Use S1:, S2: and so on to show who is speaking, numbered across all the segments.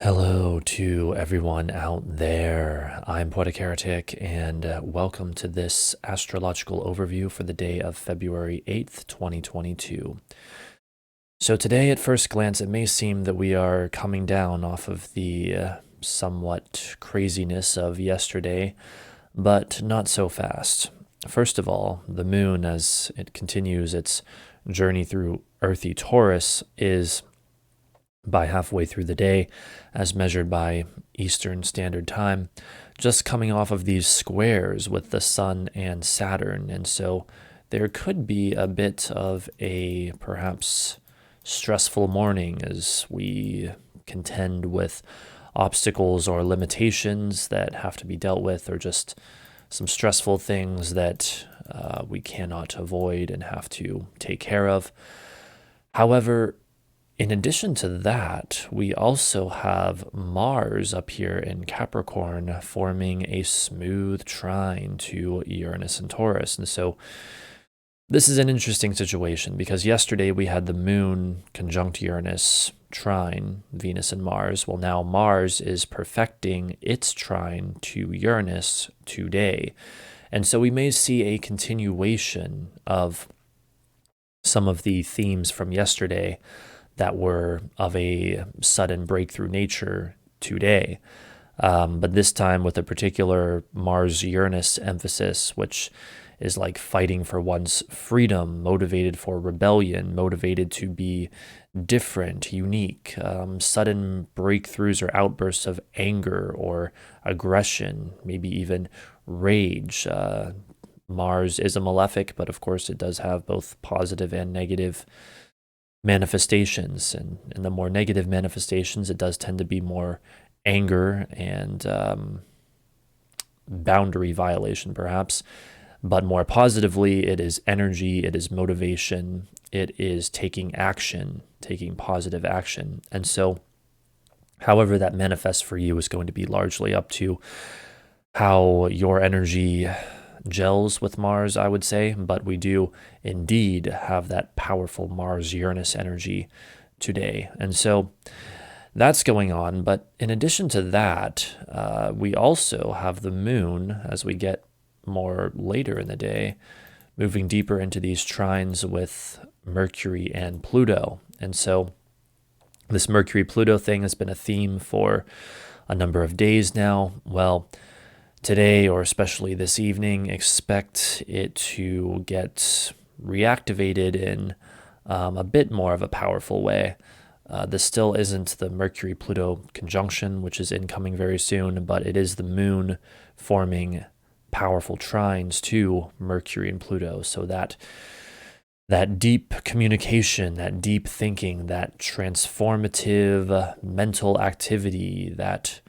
S1: Hello to everyone out there. I'm Poetic Heretic, and welcome to this astrological overview for the day of February 8th, 2022. So, today, at first glance, it may seem that we are coming down off of the somewhat craziness of yesterday, but not so fast. First of all, the moon, as it continues its journey through earthy Taurus, is by halfway through the day, as measured by Eastern Standard Time, just coming off of these squares with the Sun and Saturn. And so there could be a bit of a perhaps stressful morning as we contend with obstacles or limitations that have to be dealt with, or just some stressful things that we cannot avoid and have to take care of. However, in addition to that, we also have Mars up here in Capricorn forming a smooth trine to Uranus and Taurus. And so this is an interesting situation because yesterday we had the moon conjunct Uranus trine Venus and Mars. Well, now Mars is perfecting its trine to Uranus today. And so we may see a continuation of some of the themes from yesterday that were of a sudden breakthrough nature today. But this time with a particular Mars-Uranus emphasis, which is like fighting for one's freedom, motivated for rebellion, motivated to be different, unique, sudden breakthroughs or outbursts of anger or aggression, maybe even rage. Mars is a malefic, but of course it does have both positive and negative manifestations, and in the more negative manifestations, it does tend to be more anger and boundary violation, perhaps. But more positively, it is energy, it is motivation, it is taking action, taking positive action. And so, however that manifests for you is going to be largely up to how your energy gels with Mars, I would say, but we do indeed have that powerful Mars-Uranus energy today. And so that's going on. But in addition to that, we also have the moon, as we get more later in the day, moving deeper into these trines with Mercury and Pluto. And so this Mercury-Pluto thing has been a theme for a number of days now. Well, today, or especially this evening, expect it to get reactivated in a bit more of a powerful way. This still isn't the Mercury-Pluto conjunction, which is incoming very soon, but it is the moon forming powerful trines to Mercury and Pluto. So that deep communication, that deep thinking, that transformative mental activity, that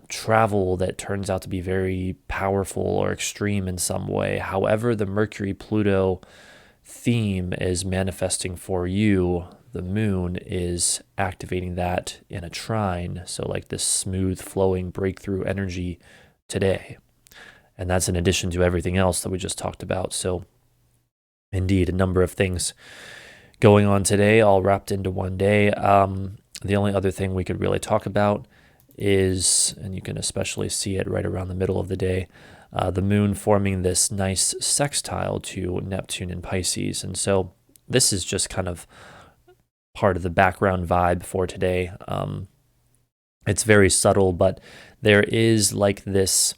S1: travel that turns out to be very powerful or extreme in some way. However, the Mercury-Pluto theme is manifesting for you, the moon is activating that in a trine. So like this smooth flowing breakthrough energy today. And that's in addition to everything else that we just talked about. So indeed, a number of things going on today, all wrapped into one day. The only other thing we could really talk about is, and you can especially see it right around the middle of the day, the moon forming this nice sextile to Neptune in Pisces. And so this is just kind of part of the background vibe for today. It's very subtle, but there is like this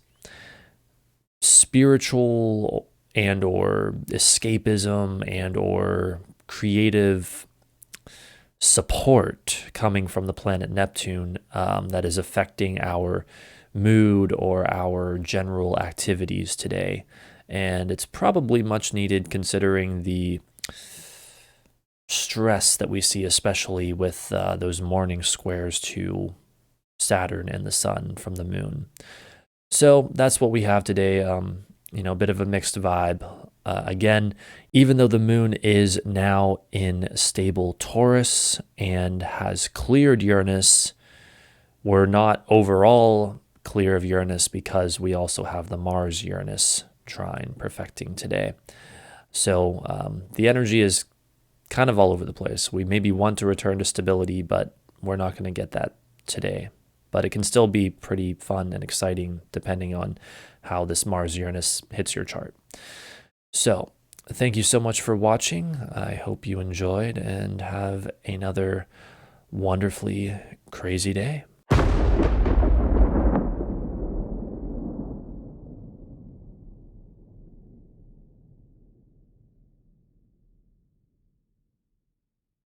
S1: spiritual and or escapism and or creative support coming from the planet Neptune that is affecting our mood or our general activities today. And it's probably much needed considering the stress that we see, especially with those morning squares to Saturn and the Sun from the moon. So that's what we have today. A bit of a mixed vibe. Again, even though the moon is now in stable Taurus and has cleared Uranus, we're not overall clear of Uranus because we also have the Mars-Uranus trine perfecting today. So the energy is kind of all over the place. We maybe want to return to stability, but we're not going to get that today, but it can still be pretty fun and exciting depending on how this Mars-Uranus hits your chart. So thank you so much for watching. I hope you enjoyed and have another wonderfully crazy day.